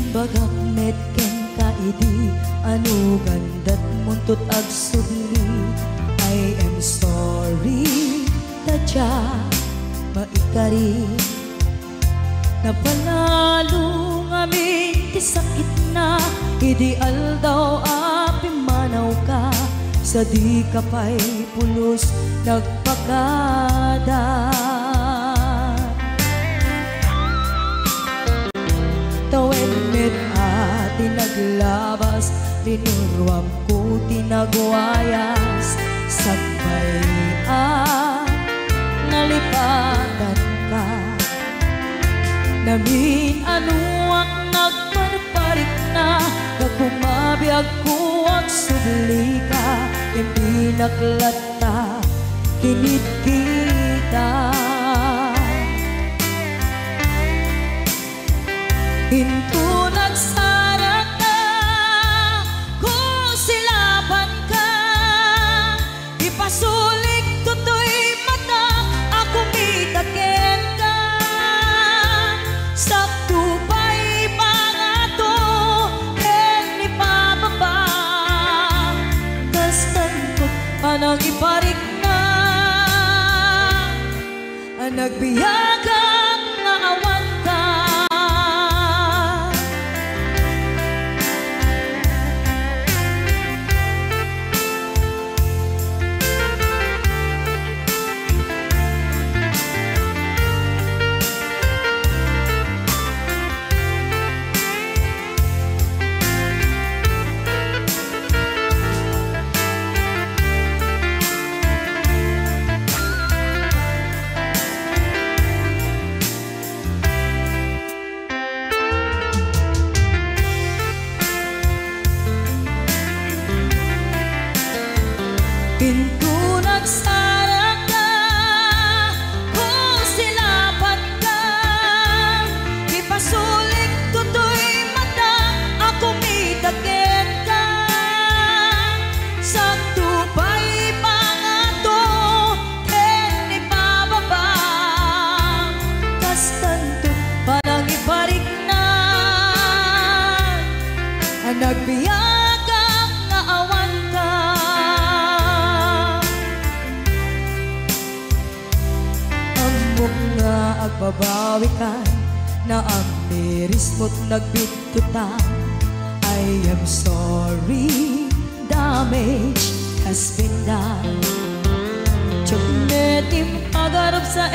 Bagak met ken kaidi anu gandat muntut ag sudli. I am sorry tadya maikari napalalo ngamin ti sakit na ideal daw api manaw ka sa di kapay pulos nagpakada. Tawen met ati naglabas tinuruam ko tinagwayas sagbayan nalipatan ka namin ano ang nagparparik na nagkumabiyag ko ang subli ka hindi naklata kinit kita. Hinto nagsara ka, kung silaban ka, ipasulik tutoy mata, ako mitakin ka. Sakto pa'y pangato, ken ipababa, kastantot panang iparik na, ang nagbiyagang naawan ka. Pinto nagsara ka, kung silaban ka, ipasulik tutoy mata, ako mitakin ka. Sakto pa'y pangato, ken ipababa, kastantot parang iparik na, ang nagbiyagang naawan ka. Nga agbabawi ka na ang miris mo't nagbitutan. I am sorry, damage has been done. Tiyagnetim agarap sa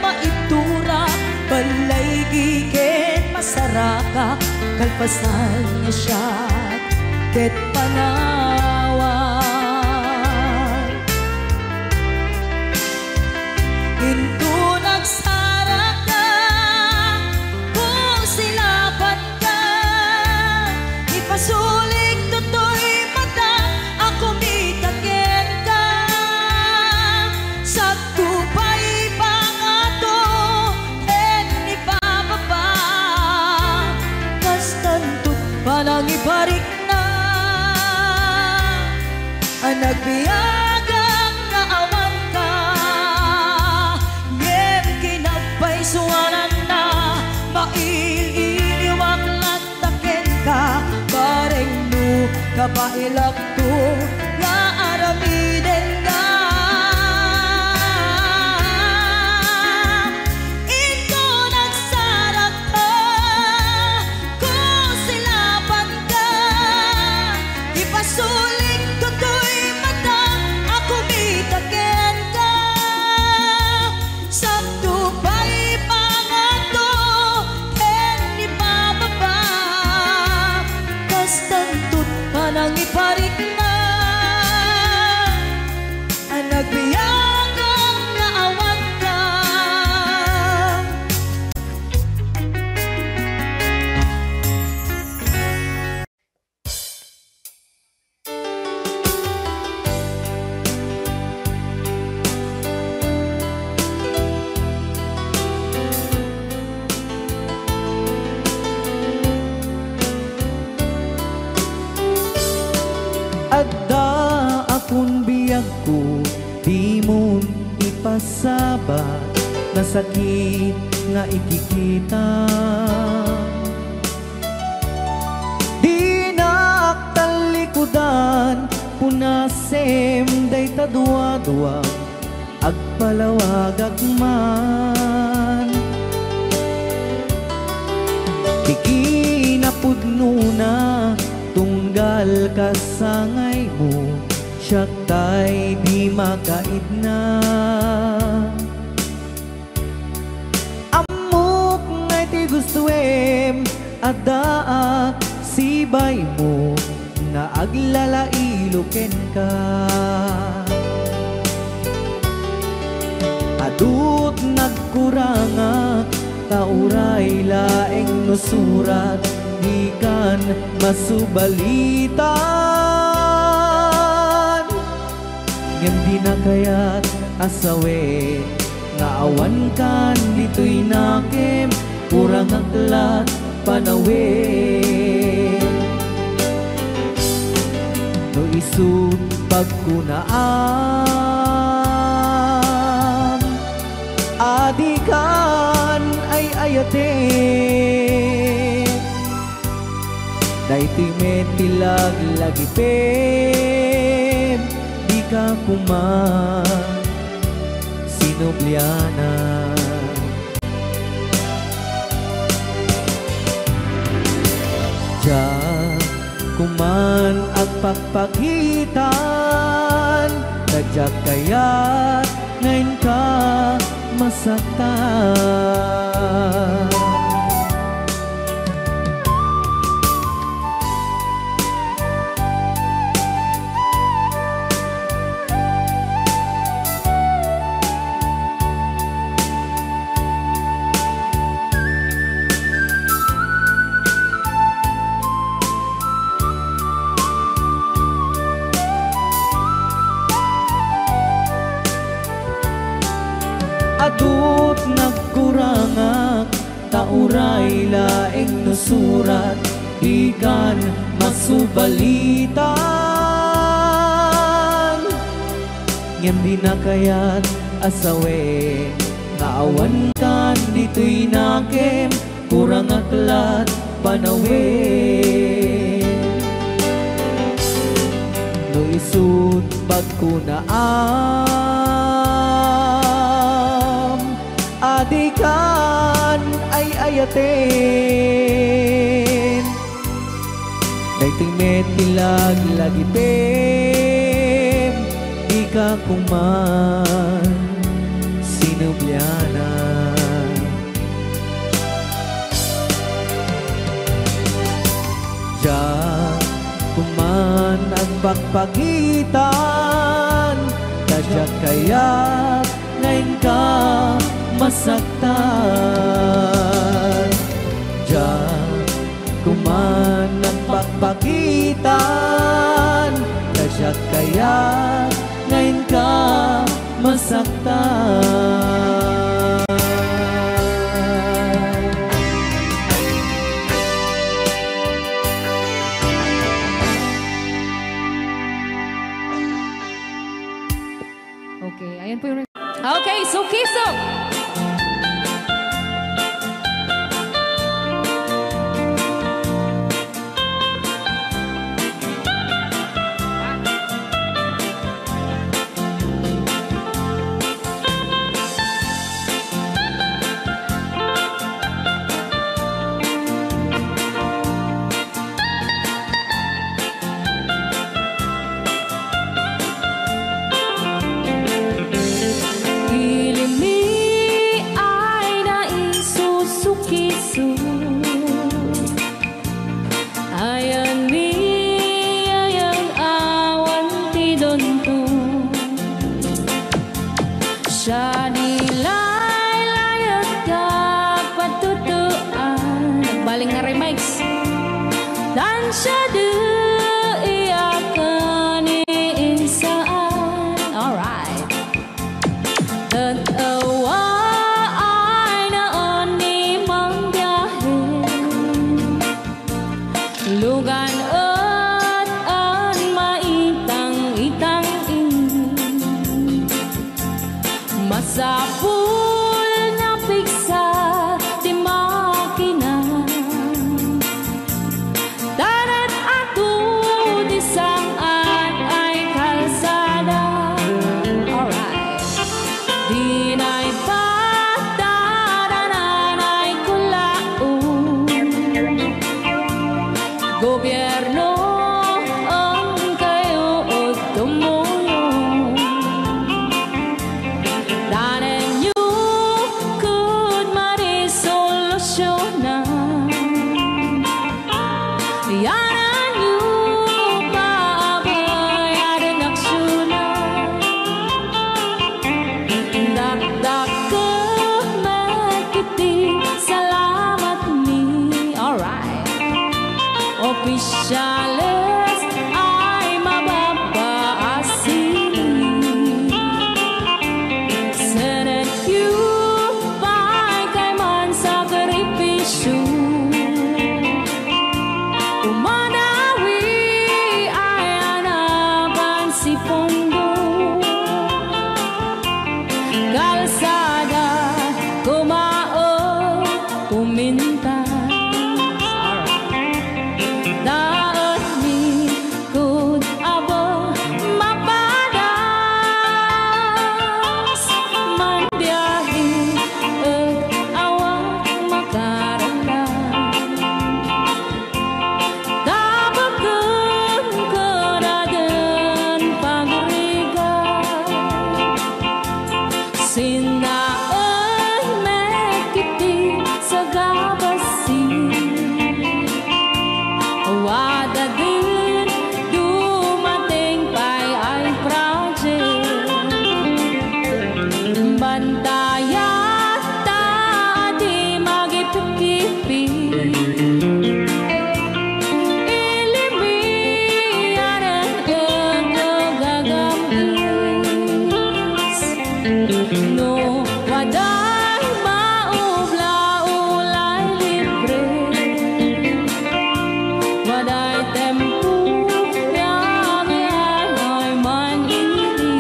maitura, balay gigen masaraka, kalpasan niya siya ket panawan. Hinto nagsara ka, kung silaban ka, ipasulik tutoy mata, ako mitakin ka. Sakto pa'y pangato, ken ipababa, kastantot panang iparik na, ang nagbiyagang naawan ka. Suwanan na maililiwag lantaken ka, bareng no kapailak to nga aramiden ka. Ito nagsara ka, kung silaban ka, ipasulik tutoy mata, ako mitakin ka. Sakto pa'y kastantot panang iparik na, ang nagbiyagang naawan ka. Adda akong biyag ko, di mo ipasabat na sakit nga ikikita. sa duwa-duwa agpalawag agman. Ikinapudno na tunggal kasangay mo, siya tay di makaid na. Amok ngay ti gustuem adaa sibay mo na aglalailuken ka. Adut nagkuranga tauray laeng nusurat di kan masubalitan. Ngem di na kaya't asawe nga awan kan dito'y nakem kurang aklat panawe. No isut pagkunaam adikan ay ayate. Daytoy metilag lagi pem di ka kuman sinubliana. Ja kuman ang pagpagitan kadyak kaya't ngayon ka masaktan. Adut nagkurangak tauray laeng nusurat ikan masubalitan. Ngem di na kaya't asawe nga awan kan dito'y nakem kurang aklat panawe. No isut pagkunaam adikan ay ayaten. Daytoy metilag lagi pem di ka kuman sinubliana. Ja kuman ang pagpagitan kadyak kaya't ngayon ka masaktan. Diyan kuman ang pagpagitan kadyak kaya't ngayon ka masaktan. Okay, ayan po yung... Okay, Sukiso! Siya nilay-layat ka patutuan. Nagbaling na remix. Dan siya iyakan iinsaan. Alright. Tatawa ay naon ni mang biyahe. Lugan at an maitang-itang masapul na piksa di makina. Darat ato gobyerno ang kayo tumulong. Danan nyo could marisolusyonan. Yanan nyo pabayad ang aksyonan. Dakdak ka magkiti, salamat ni. Alright. Opisyales ay mababaasin. Senate you kay man sakripisyo. Umanawi ay anapan si Pondo. Kalsada kumao pumintas. Daan ni kud abo mapadas. Mandiyahi ug awak makaralan. Dabagan karagan pagrigan. Sinaan mekiti sa gabasin. Wada din dumating pa'y ay project. Bantayan ta di magipikipi. Ilimian ang gagamis. No waday maubla-ulay libre. Waday tempo yang ay manili.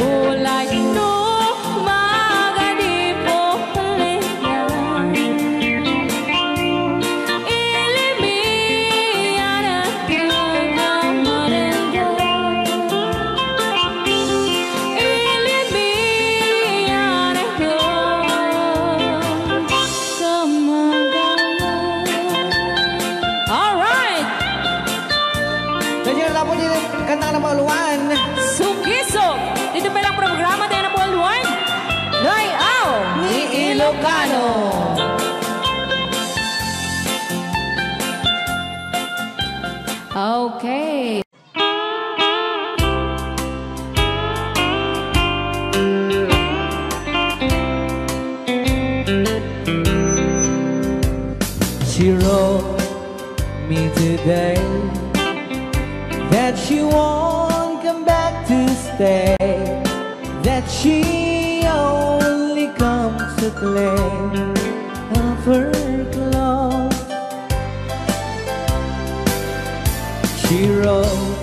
Ulay no magadipo palitan. Ilimian ang gagamarengan. Ilimian ang gagamarengan. Alright! Kanya na po din kanta ng Pauluan. Sugisog! Dito pa lang programa tayo na po alwan. Nayaw ni Ilocano. Okay. She wrote me today that she won't come back to stay, that she only comes to claim of her clothes. She wrote,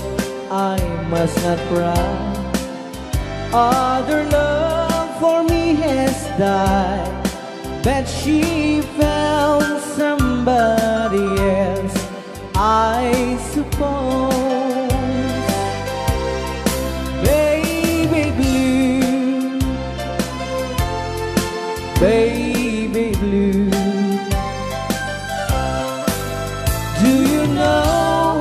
I must not cry, other love for me has died, that she found somebody else, I suppose. Baby blue, baby blue, do you know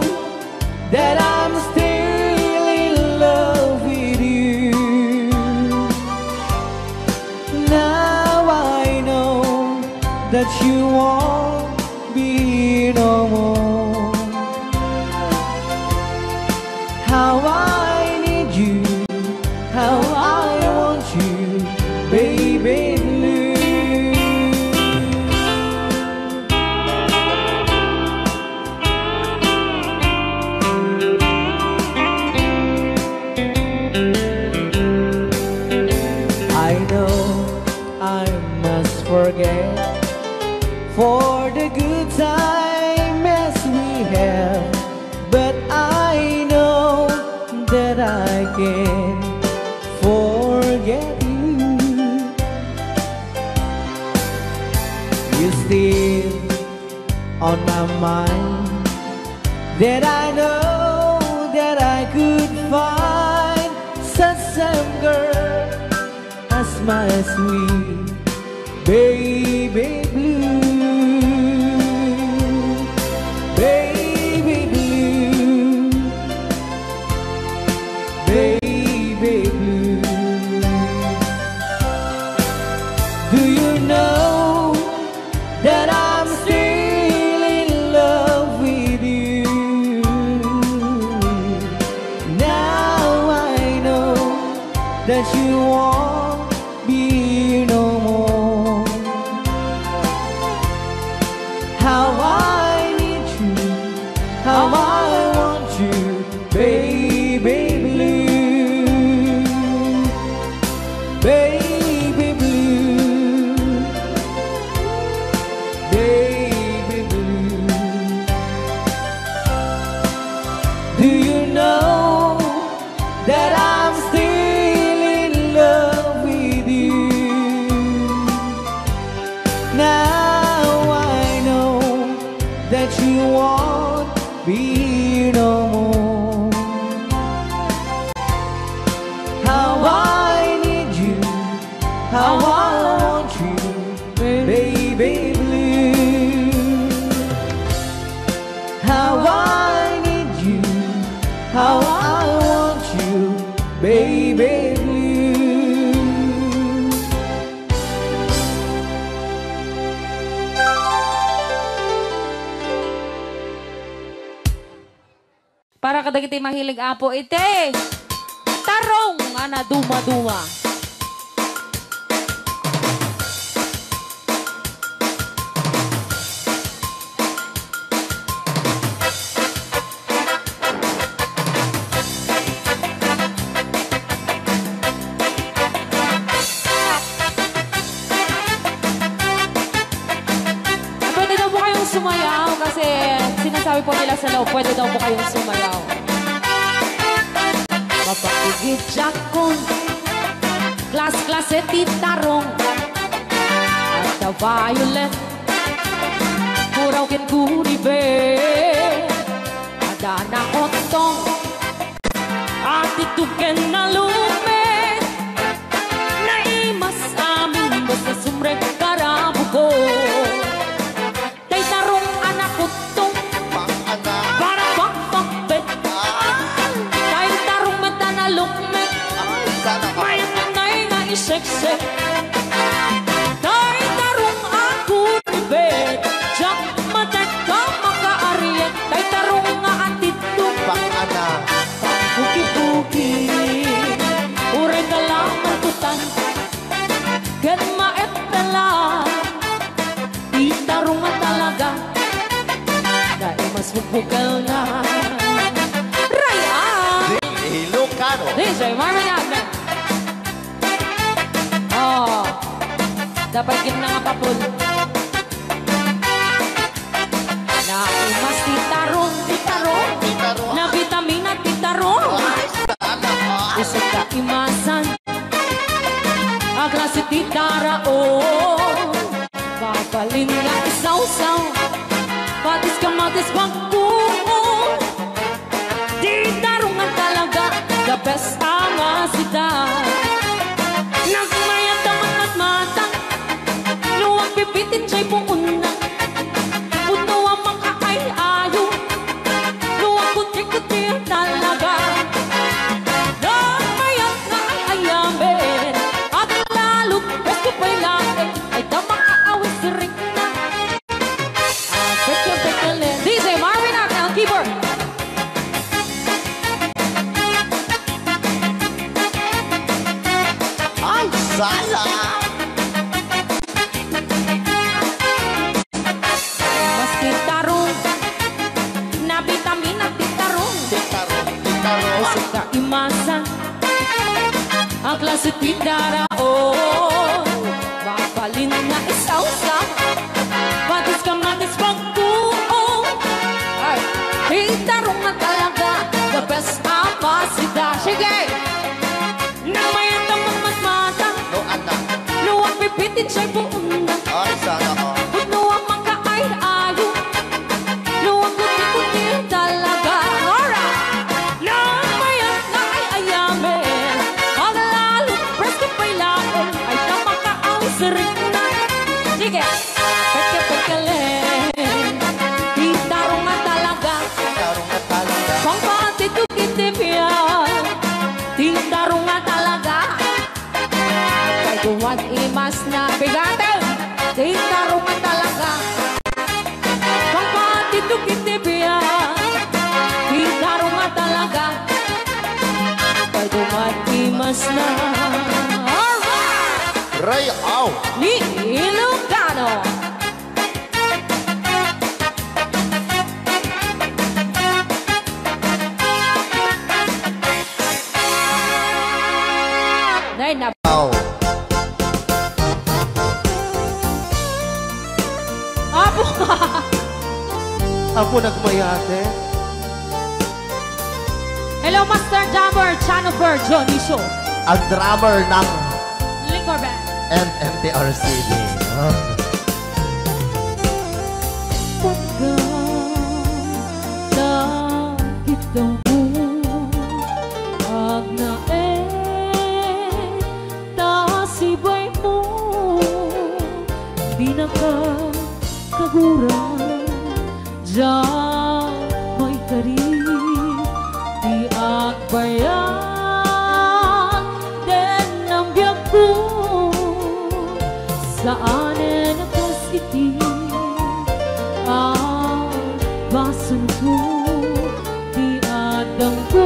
that I'm still in love with you? Now I know that you won't be no more. How I need you, how I want you, baby blue. I know I must forget for the good time as we have, but I know that I can forget you. You're still on my mind, that I know that I could find such some girl as my sweet baby blue. that you won't be here no more. How I need you, how I want you, baby blue, baby blue, baby blue. Do you know that I'm still in love with you? Now I know that you won't be here no more. How I need you, how I want you, baby blue. How I need you, how I want you, baby blue. Para kadagiti mahilig apo ite. Tarong ana duma-duma. Pwede daw po kayong sumayaw kasi sinasabi po nila sa loob, pwede daw po kayong sumayaw. Mapakigit jakon, klas-klase titarong, at the violet, muraw ken kuribe, ada na otong, at ituken na lume, na imas amin basta sumrek karabugo. Tay tarong anak utong, para pakpakbet, tay tarong meta na lukmet, may nanay na iseksek. Tay tarong ako ribet, jak matek ka makaariet, tay tarong nga atitong, pangpuki-puki, ure ka lang mantutan, ken maet pela, itarong nga talaga, dahil mas bubukal na. Raya! Ilocano. DJ Marvin Agna. Oh, dapat gina nga papul. Na imas titarong, na vitamina titarong. Isip ka imasan, agrasi titara o. Papalin nga isaw-saw, patis kamatis pagbuo. Titarong nga talaga, the best ang asidad. Nagmayat ang matmatang, luwag pipitin siya'y puunang. Puno ang mga ay-ayo, luwag kuti-kuti ang talaga. Nagmayat na ay-ayamin, at lalo't best ko pa'y lakin, ay damang aawis rin na. Pekya-pekya-len. DJ Marvin Agna, ang keyboard. Ay, sala! Mas titarong, na vitamina titarong. Isip ka imasan, ang klase titara o. Mapalin na isaw-saw, patis kamatis pagbuo. Ay, titarong na talaga, the best ang pasida. Sige! Nang mayat ang matmata, No, anak. luwag pipitin siya'y puunang. Ay, sana ko. Puno ang mga ay-ayo, luwag kuti-kuti talaga. Alright! Nang mayat na ay-ayamin, ang lalo presko pa'y laon, ay tamang kaawis rin na. Sige! Pekya-pekya-len, titarong nga talaga, Tarong na talaga. pang patitukitipyan, titarong nga talaga. Kay duwan imas na bigatin, titarong nga talaga. Pang patitukitipyan, titarong nga talaga. Kay duwan imas na Ray Au. ni Ilocano. Nay na. Au. Apo. Ako nagmayate. Hello, Master Jammer, Chanover, Johnny Show. Ang drummer ng Liquor Band. MMTRCB. Pagkadakit daw mo agnae tasibay mo di nakakagurang diyan may karib di agbayan den ang biyak ko saan nakasiti ang basan ko di adang ko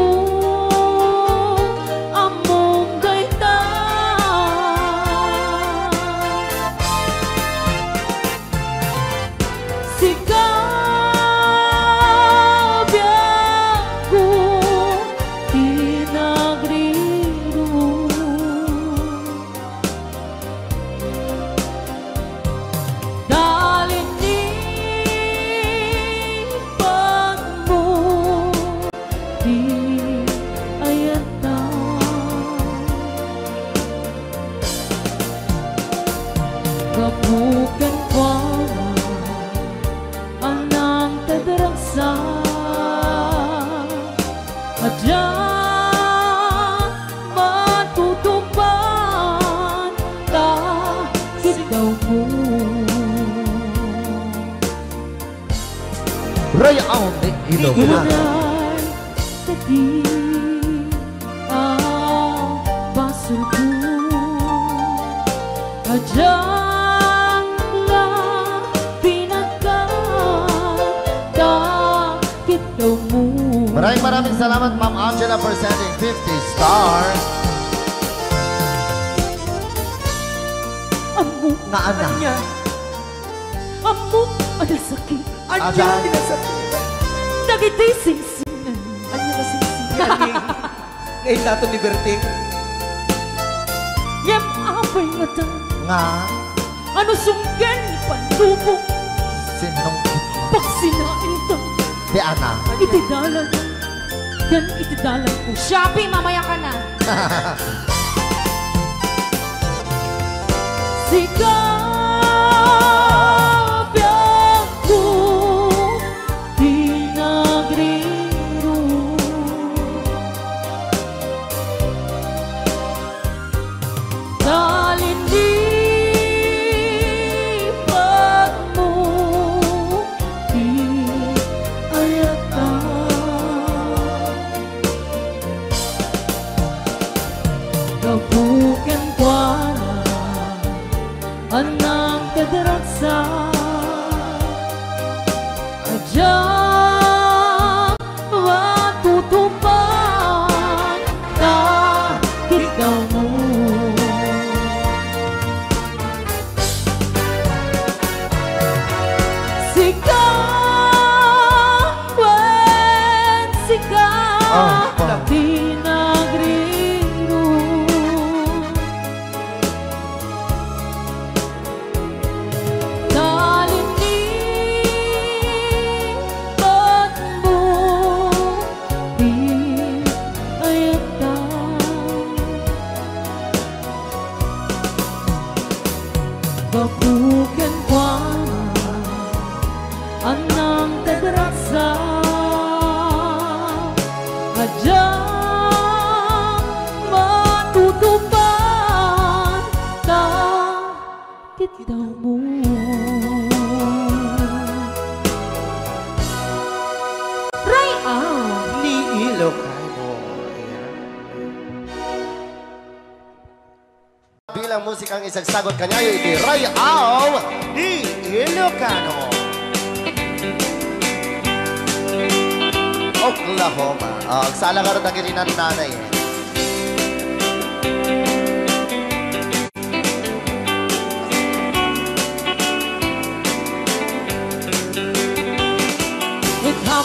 among gaita sikap biyak ko tinagriro dalin di pag mo di ayata kapukan ko anang tadaragsa adyan matutupan kahit daw mo Ray Au ni Ilocano. Ilan tadi ang basol ko adyan la pinagkakit daw mo Maraming salamat Ma'am Angela for sending 50 stars. Amok Nga anak. Anya. amok ada sakit Anya. Ajan. Pinasakit. dagiti singsingan Anya na singsingan. Ngayon nato liberty. yam apay mata Nga. ano sunggan pandubok Sinong pagsinain ta Di anak. itidalan yan itidalan ko Shopee mamaya ka na sikap biyak ko tinagriro dalin di pag mo di ayata kabukan kwa anang kadaragsa adyan matutupan kahit daw mo sikap wen sikap tinagriro dalin di pag mo di ayata kapukan kwa anang tadaragsa adyan matutupan kahit daw mo Ray Au Ni Ilocano. Bilang musikang isagsagot kanya iti Ray Au ni Ilocano. Oklahoma. Agsala ka rin na kininan nanay.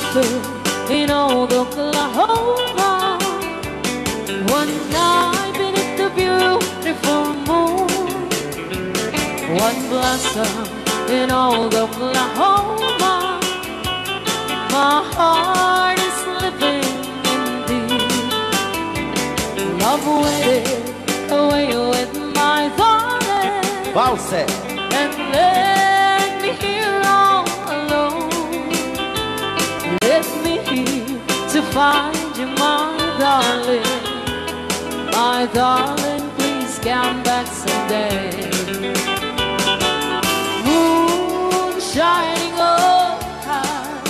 camping in old Oklahoma. One night beneath the beautiful moon, one blossom in old Oklahoma. My heart is living in deep love, waited away with my darling. Bounce it. And let me here all alone. Let me here to find you, my darling. My darling, please come back someday. Moon shining oh high,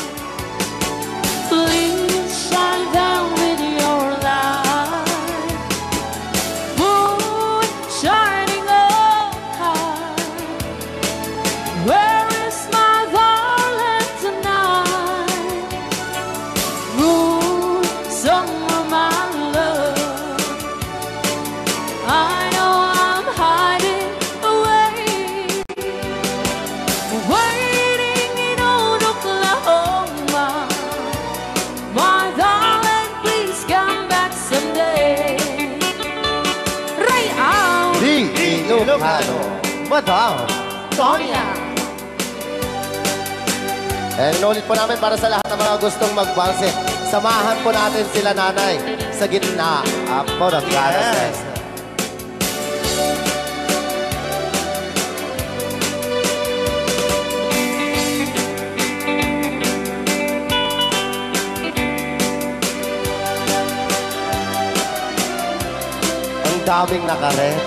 please shine down with your light. Moon shining oh high, where is my darling tonight? Moon, summer, my love, I know I'm hiding away, waiting in old Oklahoma. My darling, please come back someday. Right out, Di Ilocano. Madam Sonia. And inulit po namin para sa lahat ng mga gustong magbanse. Samahan po natin sila nanay sa gitna. Apo ng yes. Ang daming nakaret.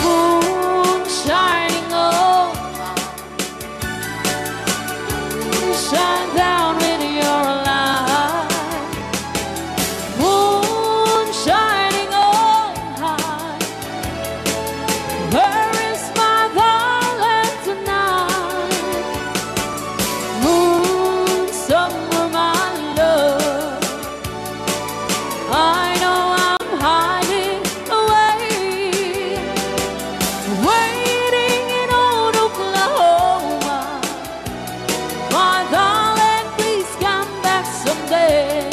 Moon shining oh, shine down with your light. Moon shining oh high, where is my darling tonight? Moon, summer, my love, I know I'm hiding away, waiting in old Oklahoma. My darling, please come back someday.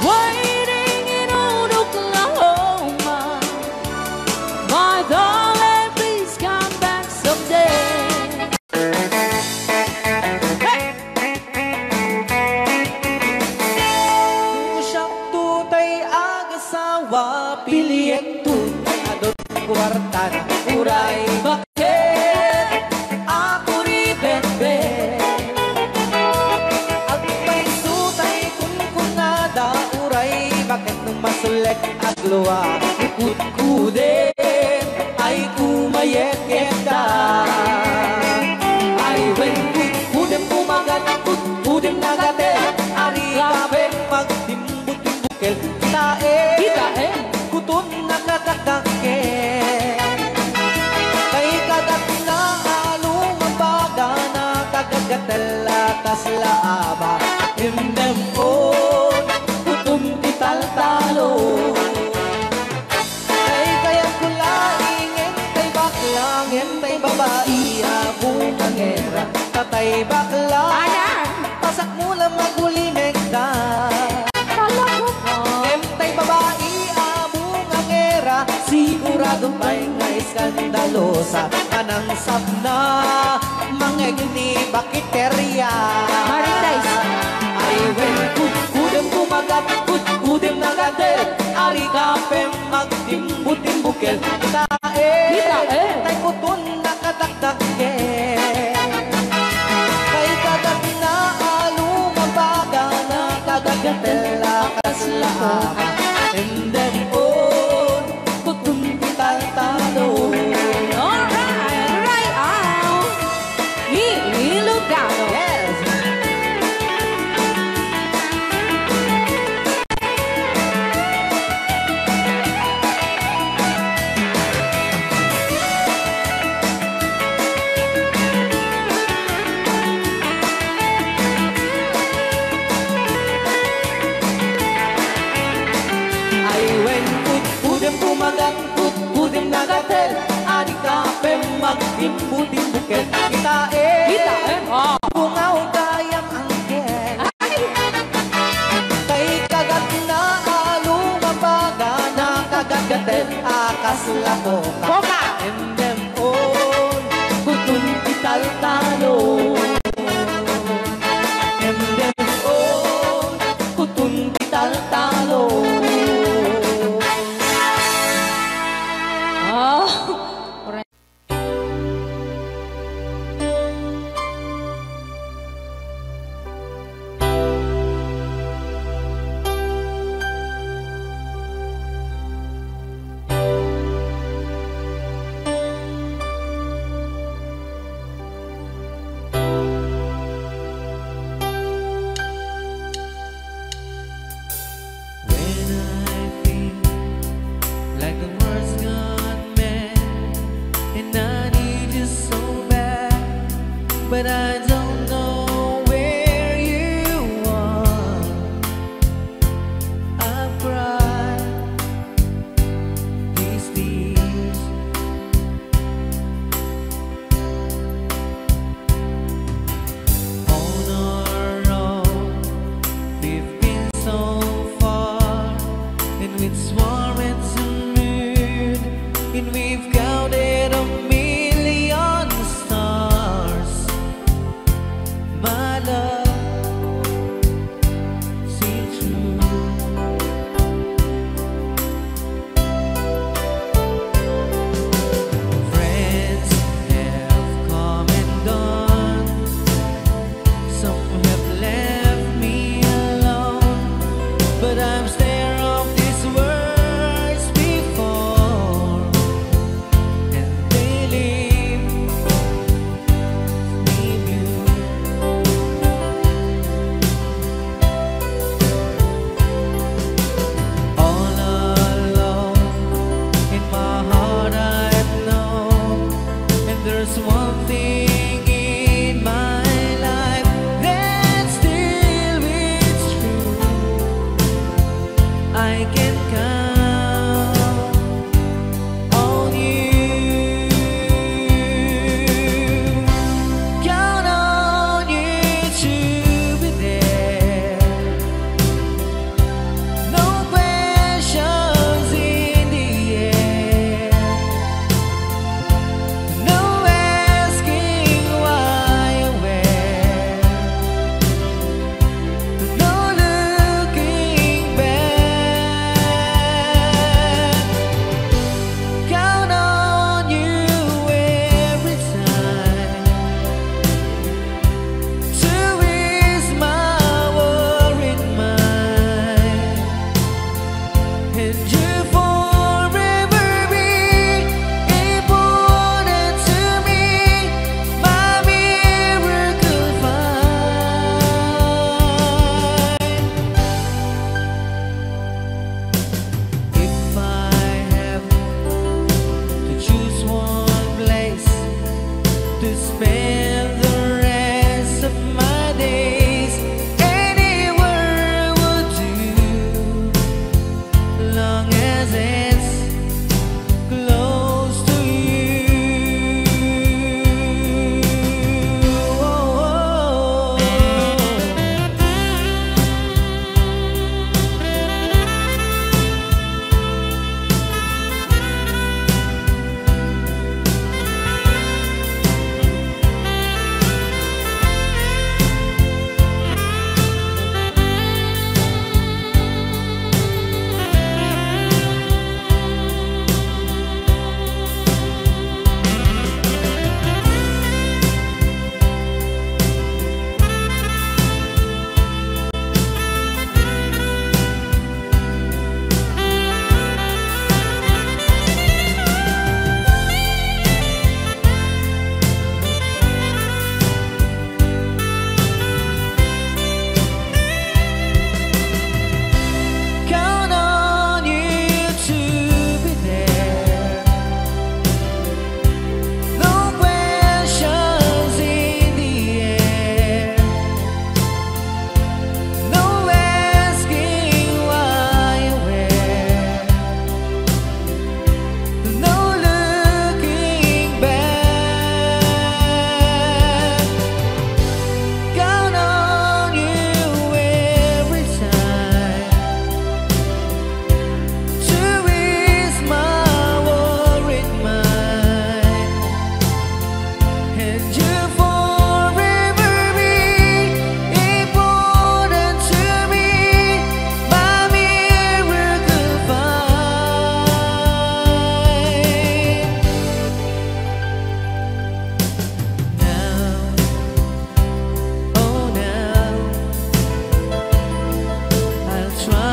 Waiting in old Oklahoma. My darling, please come back someday. Siyang tutay agasawa, piliyek tutay adot kwarta na uray. Bakit ako ribetbe? At may tutay kunkunada uray. Bakit nung masulek agluwa kudkudin ay kumayeketa? Ay when kudkudin pumagat kudkudin nagatel. Ari kape magtimbut-timbukel tae kutun nakakakake. Kay kagat na along baga na kagagatel atas laaba. Himdemon kutum tital-talo. Kay kayang kulaingin kay baklangin kay babae abong angera. Tatay bakla pasak mula magulimeg na. Emtay babae abong angera, sigurado may nga iskandalosa. Anang sabna mangeg ni bakiterya. Ay when kudem kumagat kudem nagatel. Ari kapem magtimbut-timbukel tae tay kutun nakatakdake. Kay kagat na alumabaga na kagagatel akas laaba. And then on kutun tal-talo. Alright, right out, Ilocano. Yes. Ay Boca! And them all kutun pital talo. And them all kutun pital talo. Ah, When I feel like the world's gone mad and I need you so bad, but I don't know where you are. I've cried these tears. On our own, we've been so far, and with sworn to moon, and we've counted a million stars. My love, see true. Friends have come and gone. Some have left me alone, but I'm scared of these words before, and they leave me blue. All alone in my heart I've known, and there's one thing in my life that still is true. I can count on you. Count on you to be there. No questions in the air. No asking why or where. No looking back.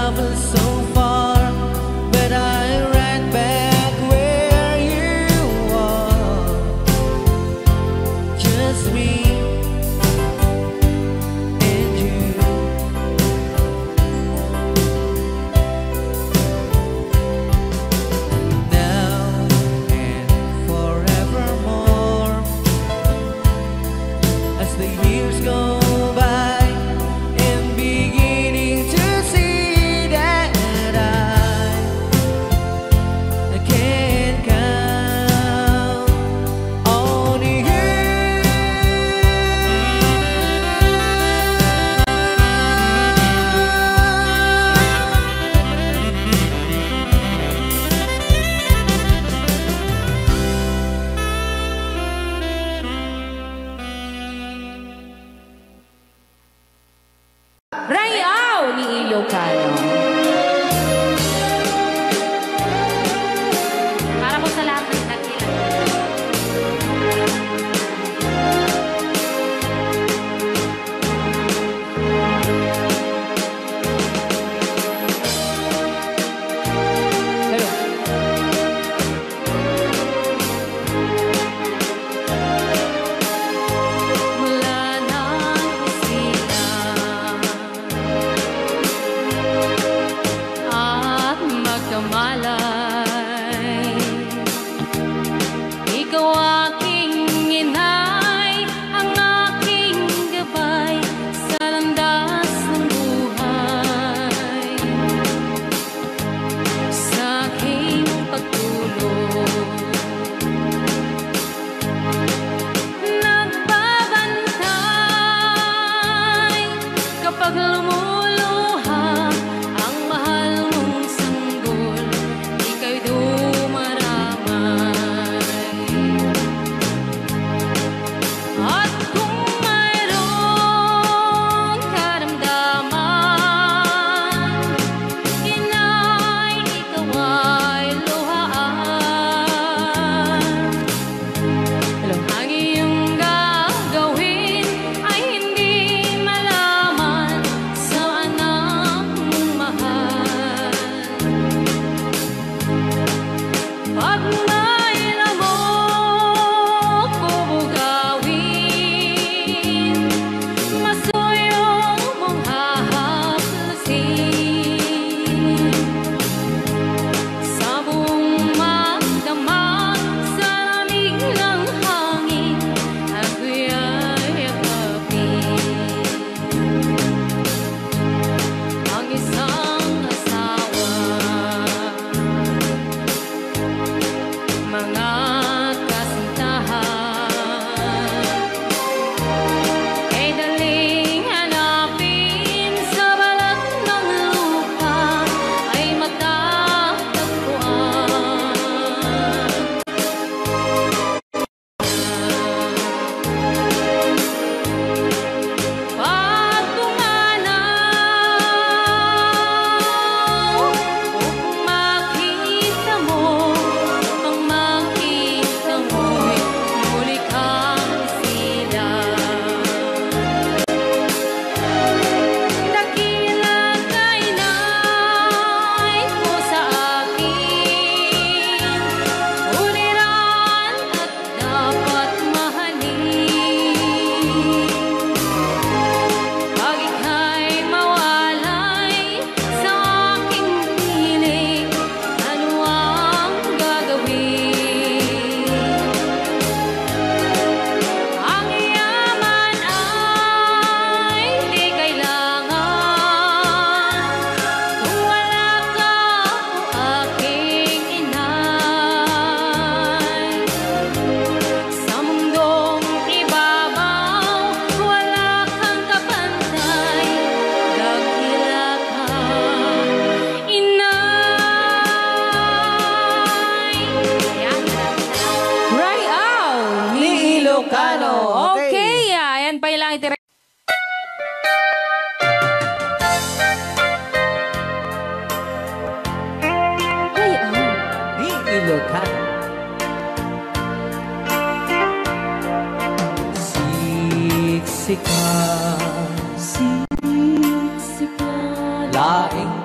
traveled so far, but I ran back where you are. Just me and you. Now and forevermore, as the years go by, I'm beginning to see that I can't count on you. Rayaw ni Ilocano. Para po sa lahat ng nagkilala. Hello. Mula nang sila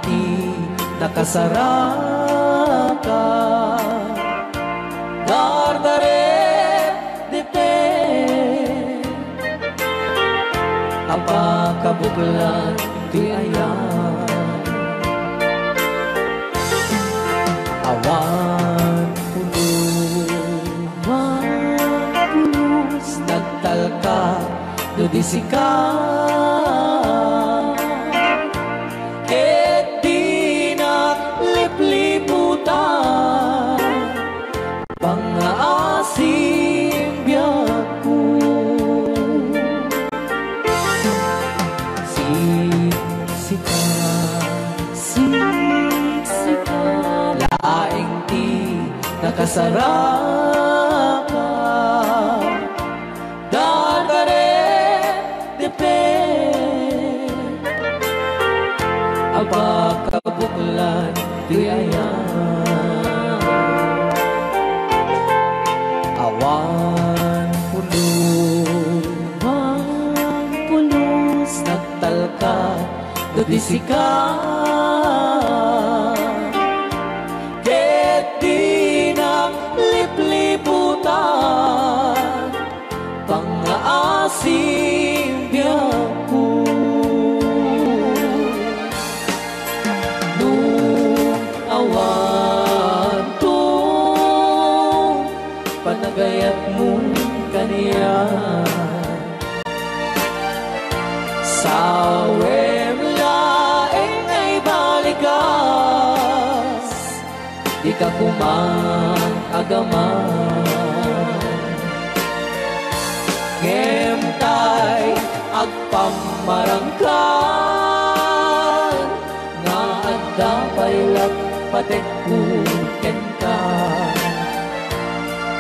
ti nakasaraka dardaret dipe apa kabuklan ti ayan awan pulos nagtalka dudisika ket di naglipliputan pangaasim biyaku siksika laing ti nakasaraka dardaret dipe apa kabuklan di ayan awan pulos nagtalka dudisika ket di naglipliputan pangaasim biyaku nung awan to panagayat mo kaniya sawem laeng ay balikas di ka kumang agaman ngemtay agpamarangkan nga adda paylag patekkuken ka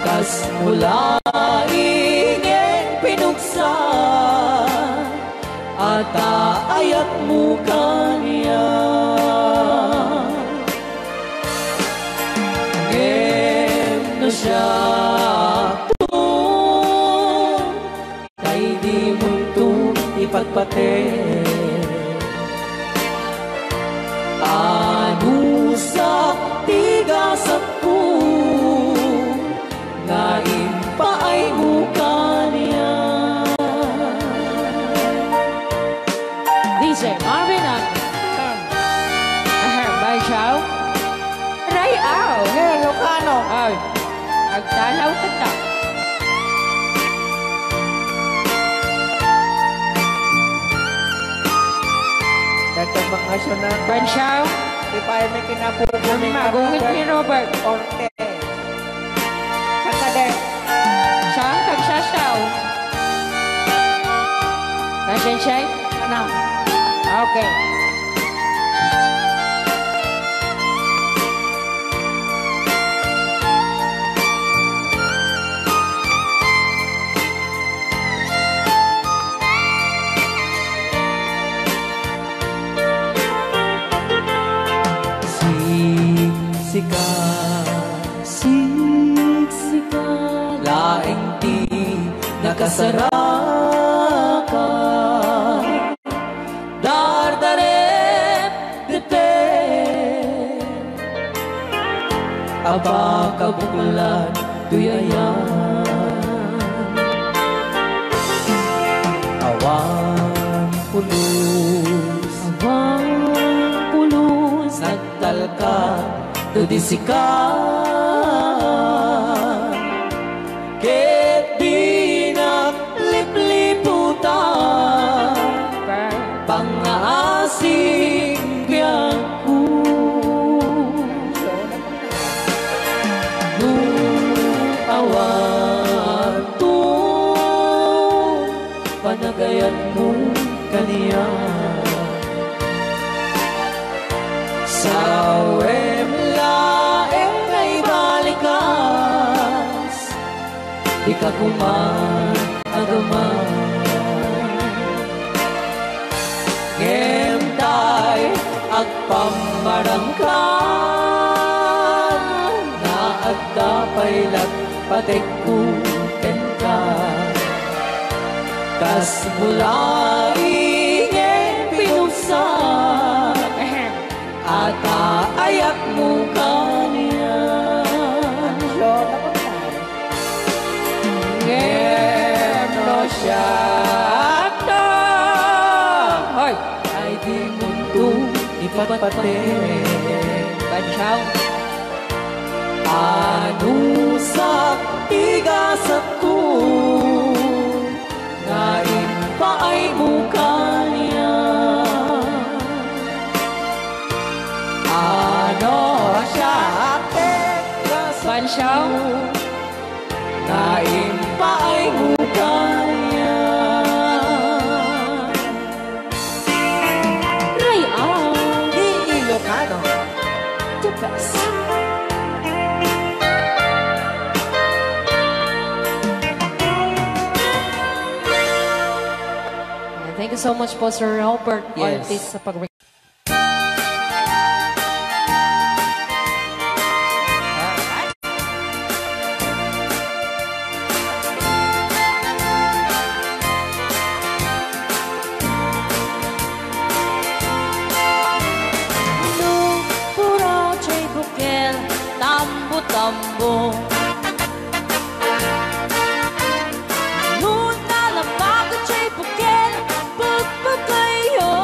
kas mula ingeng pinuksa ata ayat mo kaniya ngem na siya kay di mo ito ipagpate anusak tigasat ko nga impaay mo kaniya DJ Marvin ang Bay Chow Ray Ao Ilocano Ay Agtalaw ka ta Dato mga syunan Ban Chow di pa may kinapupunin Magungit ni Robert Orte Sakade Saan kagsasaw Kasensay Ano Okay Siksika laing ti nakasaraka dardaret dipe aba kabuklan tuyayan awan pulos nagtalka dudisika ket di naglipliputan pangaasim biyaku nung awan to panagayan mo kaniya sawem laeng ay balikas di ka kumang agaman ngemtay agpamarangkan na adda paylag patekkuken ka kas mula ingeng pinuksa at aayak mo kanya. Ngeno siya ta, hoy, ay di muntong ipatpate. Bansaw, ano sa igasat ko, ngayon pa ay mukha niya. Ano siya Bansaw, ngayon pa ay mukha niya. Rayan, Di Ilocano. the best. Thank you so much po, Sir Robert Yes. Ortiz, sa pag puro chay bukel, tambo-tambo. Nuna lang bago chay bukel, pagpagayo.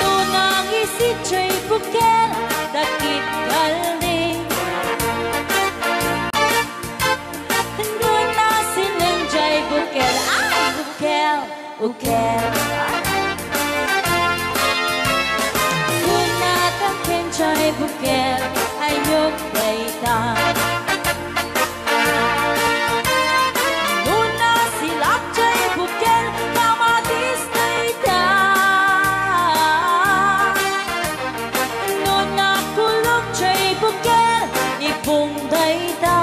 Nunang isi chay bukel, dakit kaldi. Nuna silang chay bukel, ay bukel, bukel. Chay bukel ay nyug dayta. Nuna silak chay bukel kamatis dayta. Nuna kulog chay bukel ipong dayta.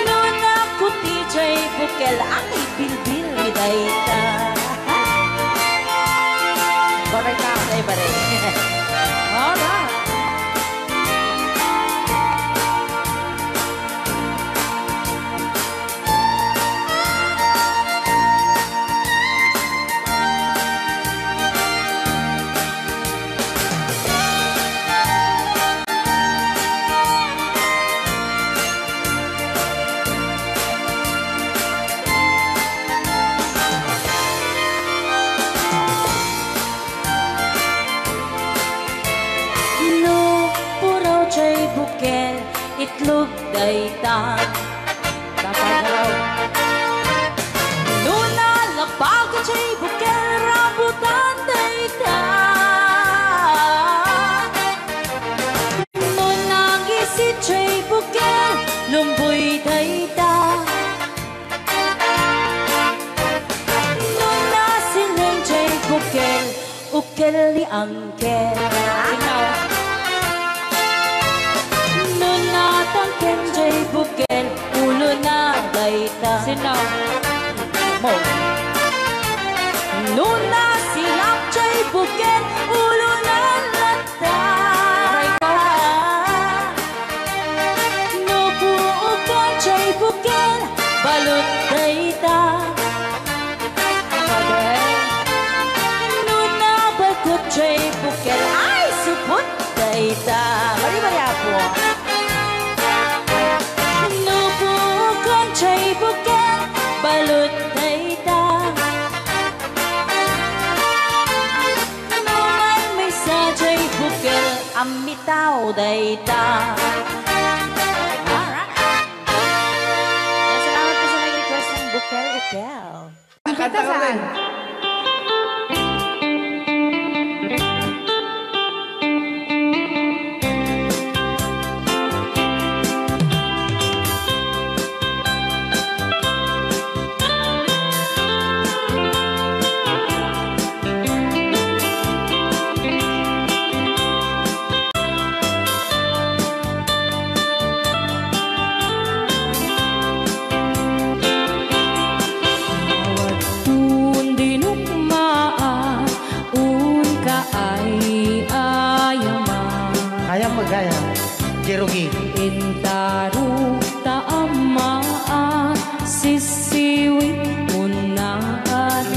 Nuna kuti chay bukel ang ibilbil dayta. Baray ka kay baray. Alright. Chay bukel, itlog dayta. Kapagaraw. Nuna labago chay bukel, rambutan dayta. Nuna gisi chay bukel, lumboy dayta. Nuna silang chay bukel, ukel ni angkel. Tangken jay bukel, ulo na dayta. Sinaw mo. Nuna silap jay bukel, ulo na lata. Nubuukan jay bukel, balot dayta. Nuna bakot jay bukel, ay supot dayta. Bari-bari po. Chay bukel, balot dayta. Numay may sa chay bukel, amitaw dayta. Alright. Salamat po sa nag-request ng bukel-ukel. Kanta saan? Jerugi. Intaru taamaan sisiwit mo na at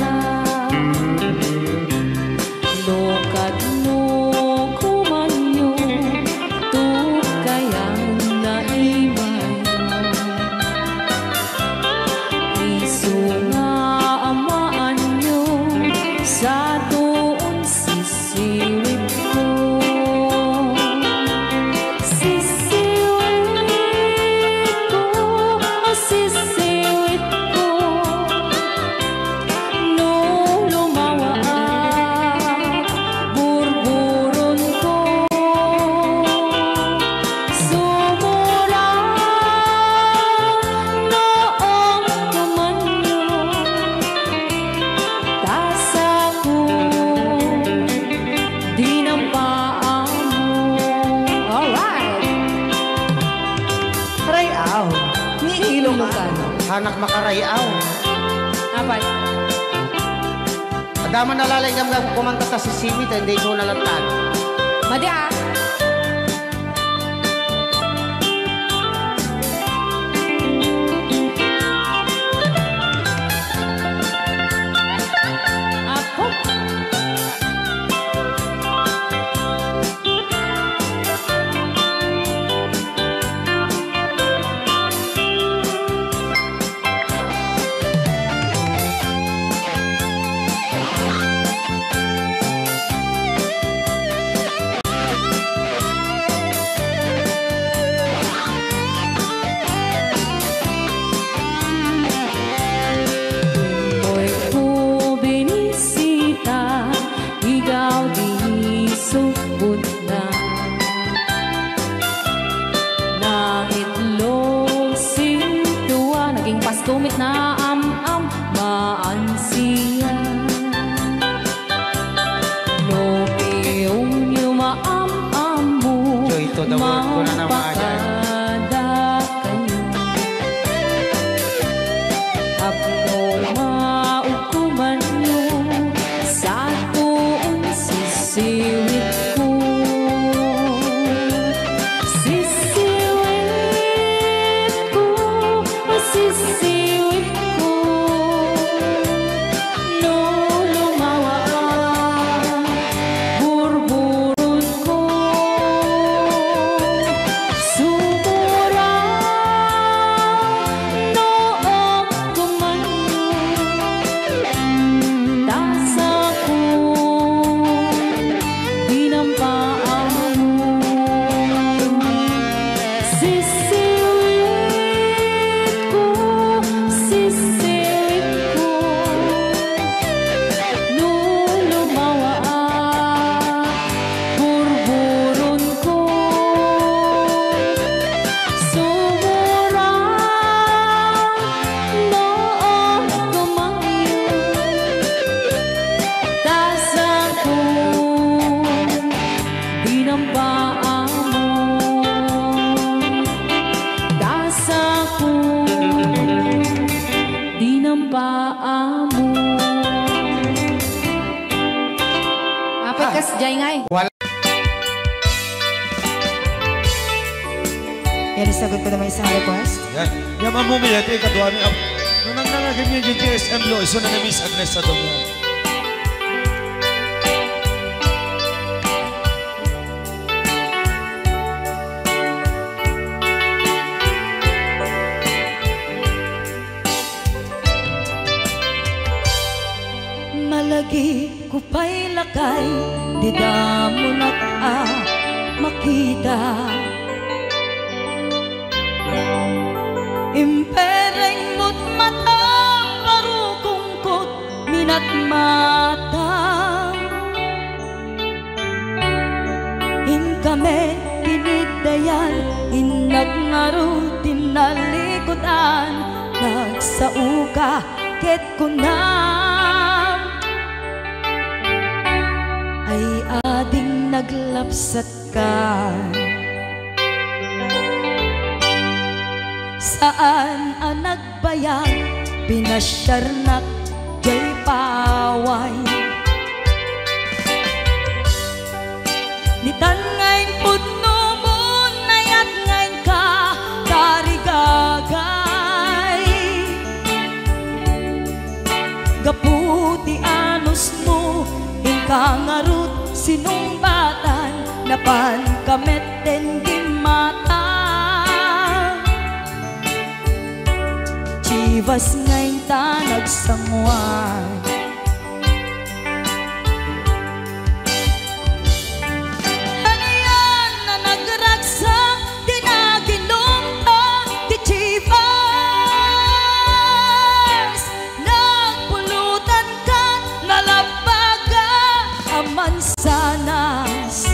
hanak makarayaw. Apa? Adaman nalalay nga kumanta ta si Simi, hindi ko nalatan. Madi ah. Ako? Tumit na am-am maansiya no piyong yumaam-am mo Joy to the world ko na naman. mapakada kayo Apno maukuman nyo sa tuong sisiwit ko Sisiwit ko, sisiwit ko no lumawa burburot ko sumura noong kumanyo tasa ko dinampaan mo sisiwit ko no lumawa burburon ko sumura noong kumanyo tasa ko dinampaan mo tasa ko dinampaan mo Apit kas jay ngay Yan, isagot ko naman isang request. Yan. Yan mamumili ito yung kaduami. Nung nanganagin niya yung GSM Lo, iso na Miss Agnes sa doon. Malagi ko pa'y lakay, di damo makita. Impereng mo't mata, parukungkot, minat mata. In kami tinidayan, inagnaro tinalikutan, nagsauka ket kunam. Ay ading naglapsat ka. Saan ang nagbayag, pinasyarnak, jay paway. Nitan ngayon putno mo, nayat ngayon ka, tarigagay. Gaputi anos mo, ingkangarut sinumbatan, napan kamet den gimata. Chivas ngayon ta nagsangwan. Ano yan na nagragsak, di naginumpa, di Chivas. Nagpulutan ka, nalabaga, amansanas.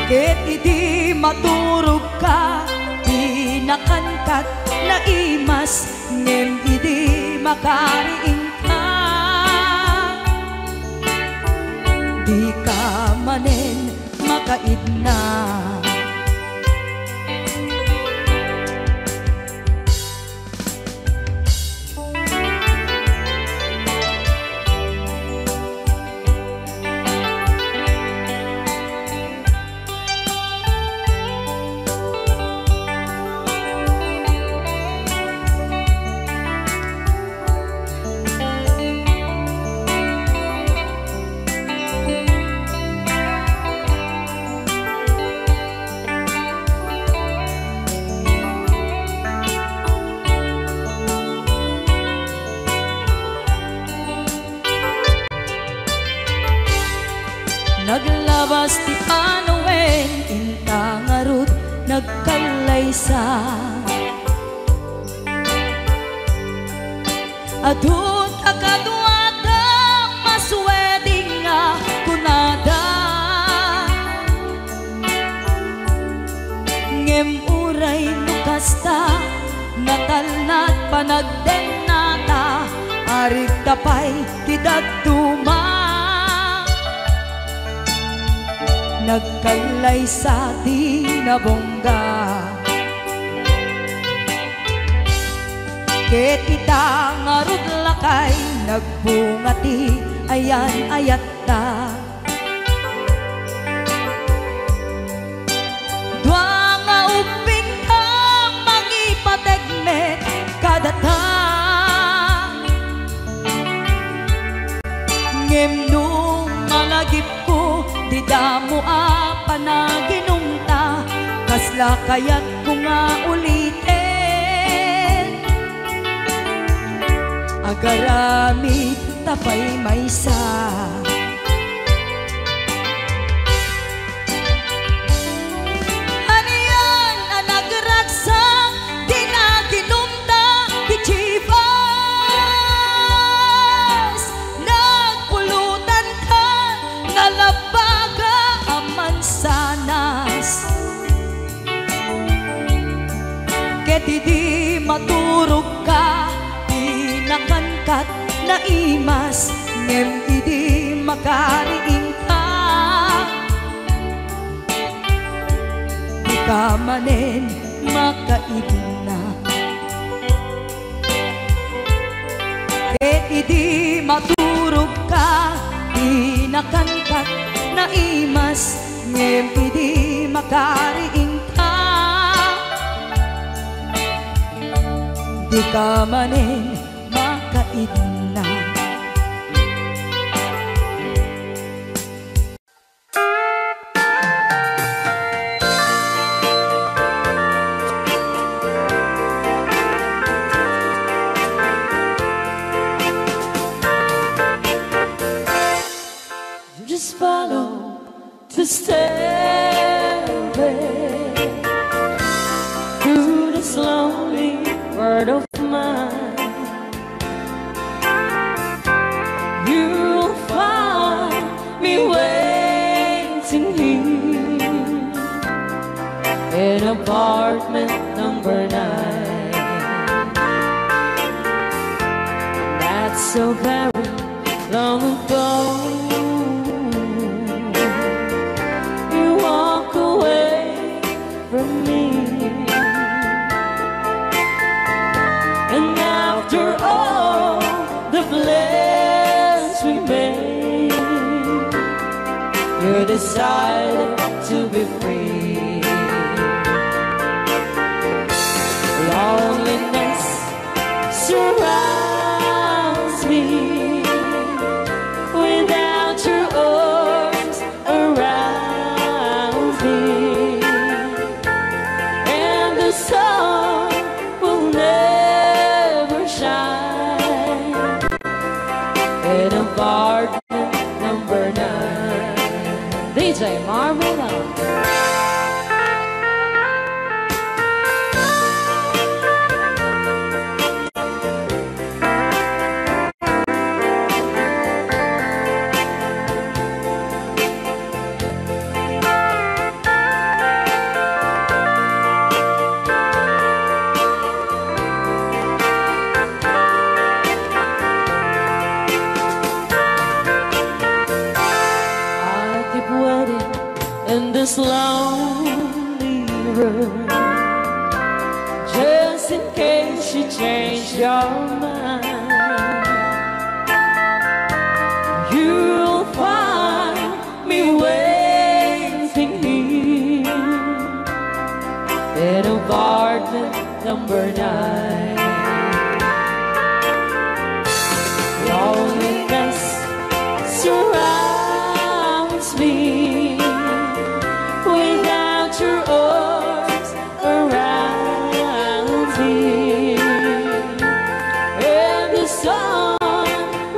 Ket idi maturog ka, nakankat na imas ngem idi makariing ka. Di ka manen makaidna. basti panawen inta ngarut nagkalaysa adun akaduada masweding nga kunada ngem uray nukasta natalnat panagdenata arik tapay tidagtuma nagkalay sa tinabongga ket ita ngarud lakay nagbungati ayan ayat ta dua nga uping ka mangipategmet kadata ngem nung malagip ko di damo panaginumta kasla kayat ko nga ulitin agaramit tapay maysa aniyan anagragsa di naginumta di chivas nagpulutan ka nalabaga aman sanas ket di maturog ka di nakangkat na imas ngem idi makariing ka di ka manen makaibna ket idi maturog ka di nakangkat na imas ngem idi makariing ka di ka manen makaidna Just follow the stairway through this lonely world of mine. You'll find me waiting here in apartment number 9. That's so very long ago. And after all the plans we made, you decided to be free. Loneliness surrounds me without your arms around me. The sun will never shine in apartment number 9. DJ Marmela. In this lonely room, just in case you change your mind, you'll find me waiting here in apartment number 9. Loneliness surrounds me without your arms around me, and the sun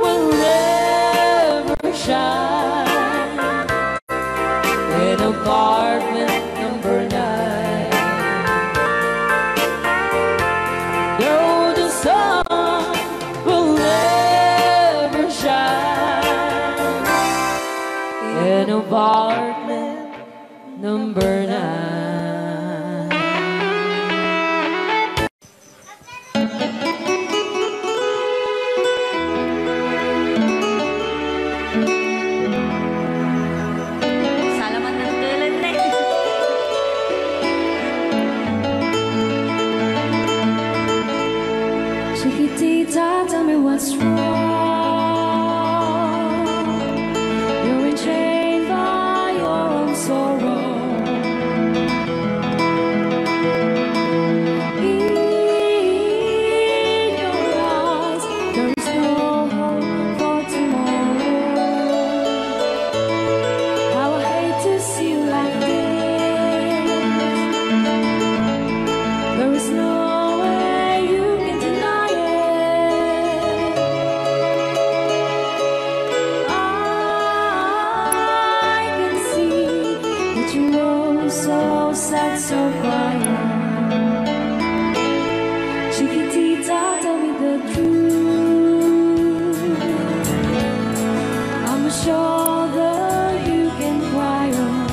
will never shine apartment number 9. Salamat ng tulad na Chiquitita, tell me what's wrong. You're enchained by your own sorrow. In your eyes, there is no hope for tomorrow. How I hate to see you like this. There is no way you can deny it. I can see that you know so sad, so quiet. Chiquitita, tell me the truth. I'm a shoulder you can cry on.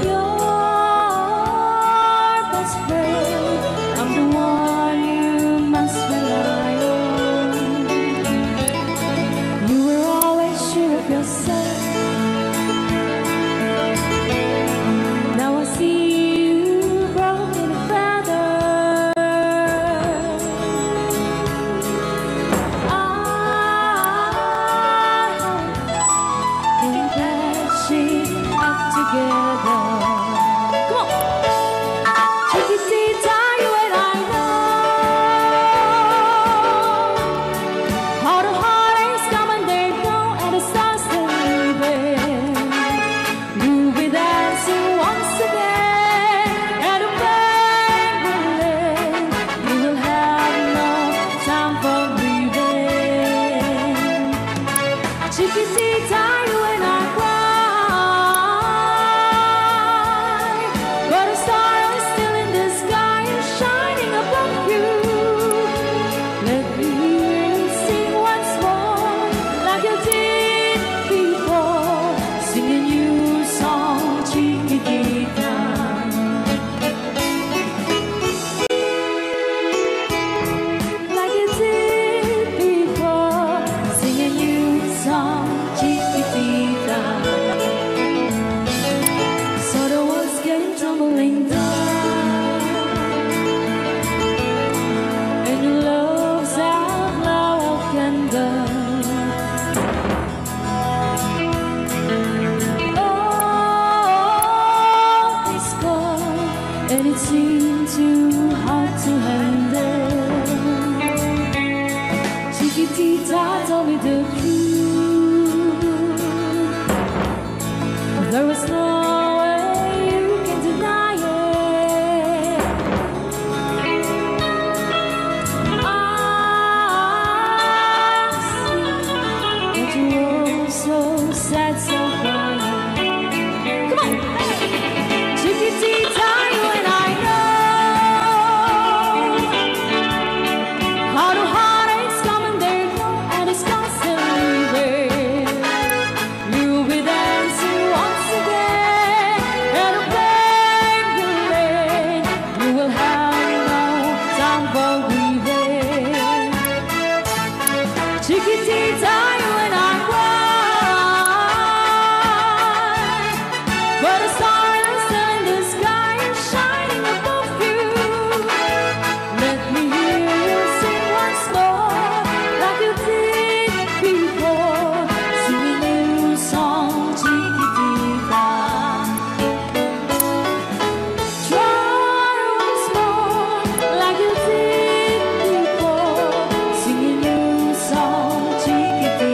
Your best friend, I'm the one you must rely on. You were always sure of yourself. Now I see you broken a feather. I can patch it up together. Come on, Chiquitita, you and I know how the heartaches come and they go, and the stars still leaving. You'll be dancing once again, and the pain will end. You will have no time for grieving. Chiquitita, you and I cry, but a star is still in the sky and shining above you. Let me hear you sing once more, like you did before, sing a new song, Chiquitita. Like you did before, sing a new song, Chiquitita. So the world's getting tumbling down, and your love's out now of candle. Oh, it's cold, and it seemed too hard to handle. Chiquitita, tell me the truth. There is no way you can deny it. I see that you're so sad, so quiet. Come on, Chiquitita, you and I know how the heartaches come and they go, and the stars still leaving. You'll be dancing once again, and the pain will end. You will have no time for grieving. Chiquitita, you and I cry, but a star is still in the sky and shining above you. Let me hear you sing once more, like you did before, sing a new song, Chiquitita. Try once more, like you did before, sing a new song, Chiquitita.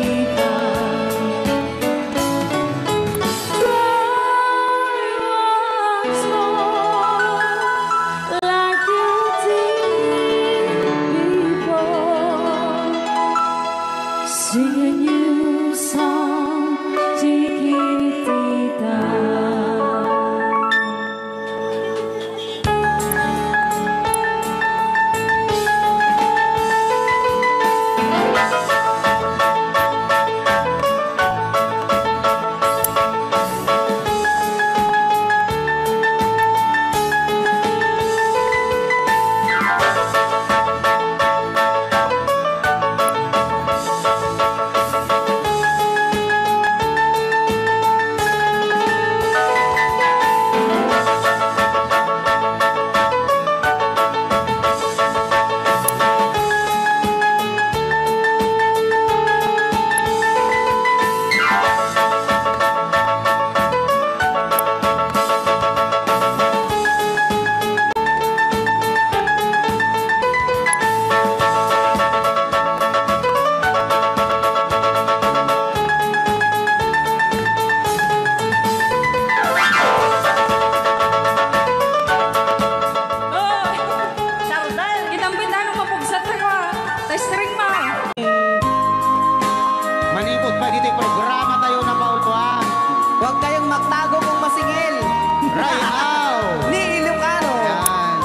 Rayaw. Ni Ilocano. Yan.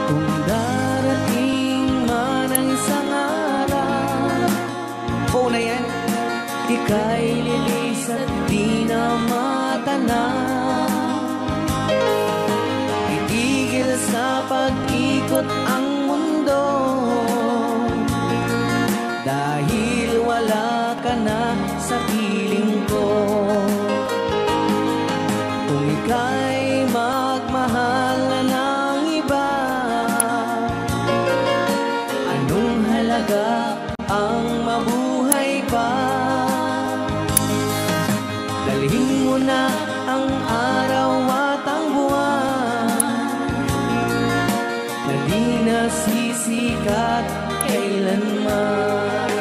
Kung darating man ang isang araw, phone na yan, ika'y lilis at di na matanaw. Itigil sa pag-ikot ang mundo, dahil wala ka na sa piling ko. Kung ika'y magmahal na ng iba, anong halaga ang mabuhay pa? Dalhin mo na ang araw at ang buwan, na di nasisikat kailanman.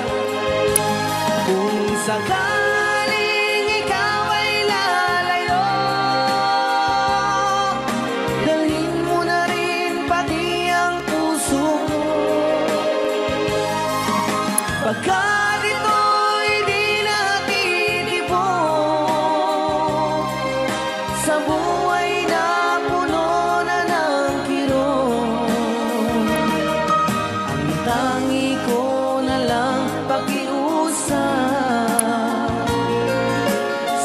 Kung sakaling ikaw ay lalayo, dalhin mo na rin pati ang puso mo. Pagkat ito'y di natitibok sa buhay na puno na ng kirot, ang tangi ko na lang pakiusap.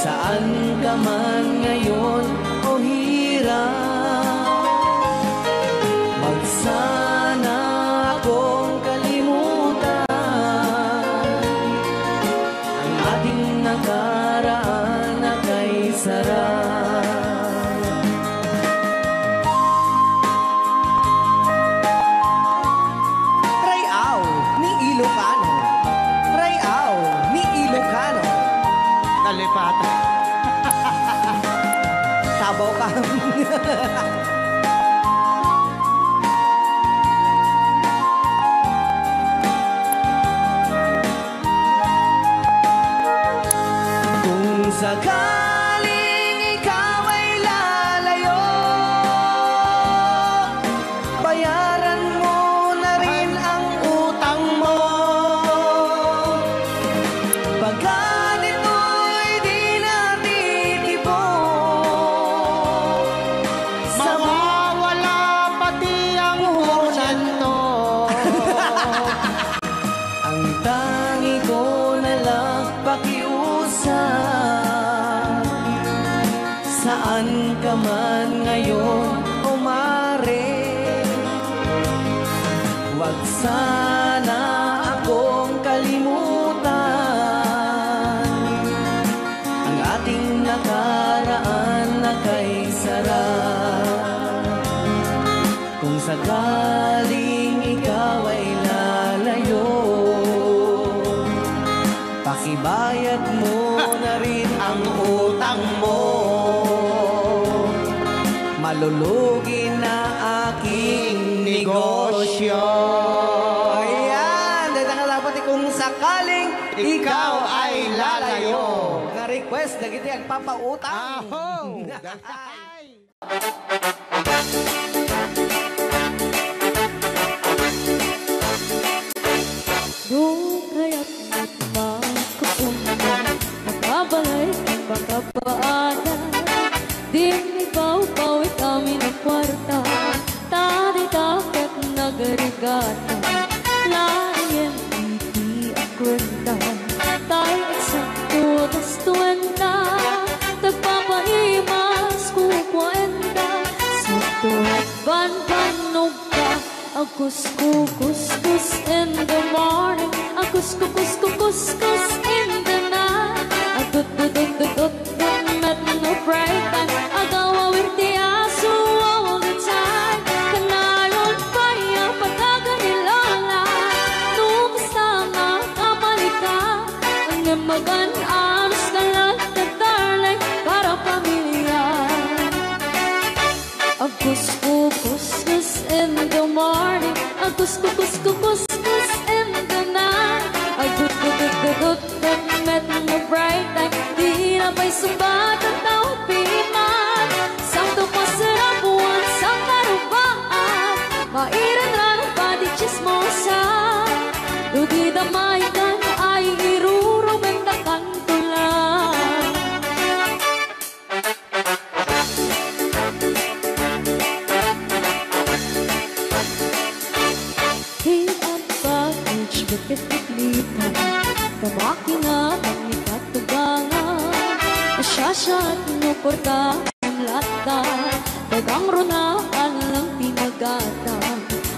Saan ka man ngayon o hirap, wag sana akong kalimutan ang ating nakaraan na kay sarap. Rayaw ni Ilocano. Rayaw ni Ilocano. Nalipatan. Tabaw ka. Kung sakaling ikaw ay lalayo, bayaran mo na rin ang utang mo. Pagkat ito'y di natitibok sa Mawawala pati ang porsyento. ang tangi ko na lang pakiusap. Saan ka man ngayon o mare, wag sana akong kalimutan ang ating nakaraan na kay sarap. Kung sakaling ikaw ay lalayo, pakibayad mo na rin ang utang mo. Malulugi na aking negosyo. Ayan, dahil nakalapat kung sakaling ikaw ay lalayo. Nga request, nagiti ang papautang. Aho! Doon kaya't magkapunta, makabalay ang pagkapaada. Dinibaw-bawi kami ng kwarta, tadi-dapat nagarigata. Layan iti ang kwenta, tayo eksakto das 20. Tagpapaimas ko kwenta, sakto ban-banog ka. Agus-kus-kus in the morning, agus-kus-kus in the night. Agut-dut-dut-dut, met no break time. Agawa-wir ti aso all the time. Kanayon pa yung pagkaganilala, nubasta nga kapalika. Ang magan-anos ka lang na darling, para pamilya. Agus-kus in the morning, agus-kus in the night. Agut-dut-dut-dut, met no break time. Di na pa'y subat ang tao piman. Sakto pa sa lipit-lipitan Kabaki nga pangikatugangan Asyasya at nuporta ang lata Dagang runaan lang pinagata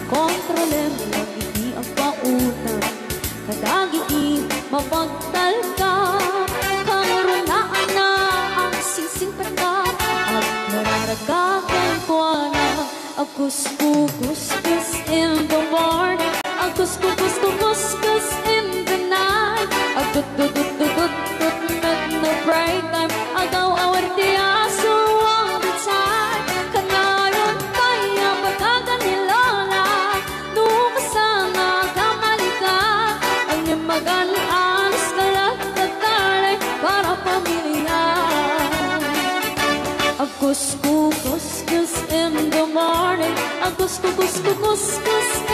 Kontrolem lang iti ang pautang Kadagiti mapagtal ka Kang runaan na ang singsing pata At nararagakan ko na Agus-gus-gus in the morning Agus-gus-gus-gus in the night Agdut-dut-dut-dut-dut no break time Agaw-awar di aso ang bitay Kanayon kaya pagkaganilala Nukasama kamalika Ang nimagalaan Skalat at talay para pamilya Agus-gus-gus in the morning Agus-gus-gus-gus